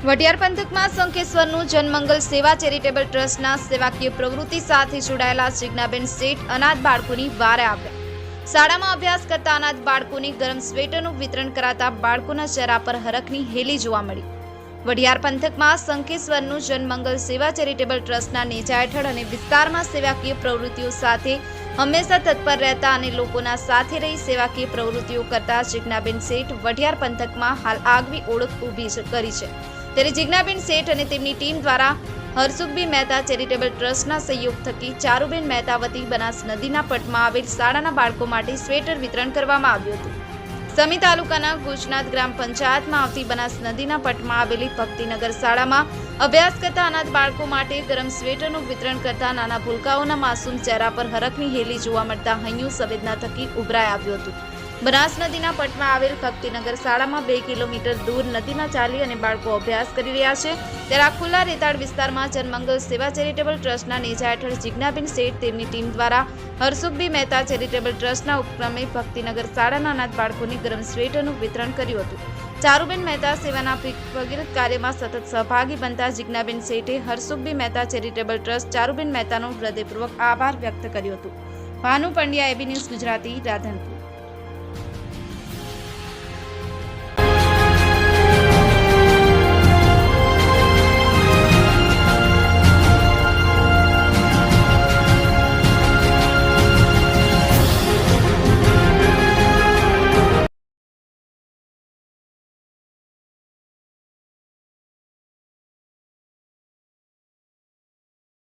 વઢિયાર પંથકમાં શંખેશ્વરનું જનમંગલ સેવા ચેરિટેબલ ટ્રસ્ટના સેવાકીય પ્રવૃત્તિ સાથે જોડાયેલા જિજ્ઞાબેન શેઠ અનાથ બાળકોની વારે આવ્યા। શાળામાં અભ્યાસ કરતા અનાથ બાળકોને ગરમ સ્વેટરનું વિતરણ કરાતા બાળકોના ચહેરા પર હરખની હેલી જોવા મળી। વઢિયાર પંથકમાં શંખેશ્વરનું જનમંગલ સેવા ચેરિટેબલ ટ્રસ્ટના નેજા હેઠળ અને વિસ્તારમાં સેવાકીય પ્રવૃત્તિઓ સાથે હંમેશા તત્પર રહેતા અને લોકોના સાથે રહી સેવાકીય પ્રવૃત્તિઓ કરતા જિજ્ઞાબેન શેઠ વઢિયાર પંથકમાં હાલ આગવી ઓળખ ઊભી કરી છે। ત્યારે જિજ્ઞાબેન શેઠ અને તેમની ટીમ દ્વારા હરસુખબી મહેતા ચેરિટેબલ ટ્રસ્ટના સહયોગ થકી ચારુબેન મહેતા વતી બનાસ નદીના પટમાં આવેલ શાળાના બાળકો માટે સ્વેટર વિતરણ કરવામાં આવ્યું હતું। સમી તાલુકાના ગુજનાથ ગ્રામ પંચાયતમાં આવતી બનાસ નદીના પટમાં આવેલી ભક્તિનગર શાળામાં અભ્યાસ કરતા અનાથ બાળકો માટે ગરમ સ્વેટરનું વિતરણ કરતા નાના ભૂલકાઓના માસૂમ ચહેરા પર હરખની હેલી જોવા મળતા હૈયું સંવેદના થકી ઉભરાઈ આવ્યું હતું। બનાસ નદીના પટમાં આવેલ ભક્તિનગર શાળામાં 2 કિલોમીટર દૂર નદીમાં ચાલી અને બાળકો અભ્યાસ કરી રહ્યા છે। ત્યારે આ ખુલ્લા રેતાળ વિસ્તારમાં જનમંગલ સેવા ચેરિટેબલ ટ્રસ્ટના નેજા હેઠળ જિજ્ઞાબેન શેઠ તેમની ટીમ દ્વારા હરસુખબી મહેતા ચેરિટેબલ ટ્રસ્ટના ઉપક્રમે ભક્તિનગર શાળાના અનાથ બાળકોને ગરમ સ્વેટરનું વિતરણ કર્યું હતું। ચારુબેન મહેતા સેવાના ભગીરથ કાર્યમાં સતત સહભાગી બનતા જિજ્ઞાબેન શેઠે હરસુખબી મહેતા ચેરિટેબલ ટ્રસ્ટ ચારુબેન મહેતાનો હૃદયપૂર્વક આભાર વ્યક્ત કર્યો હતો। Bhanu Pandya, AB news Gujarati, Radhanpur.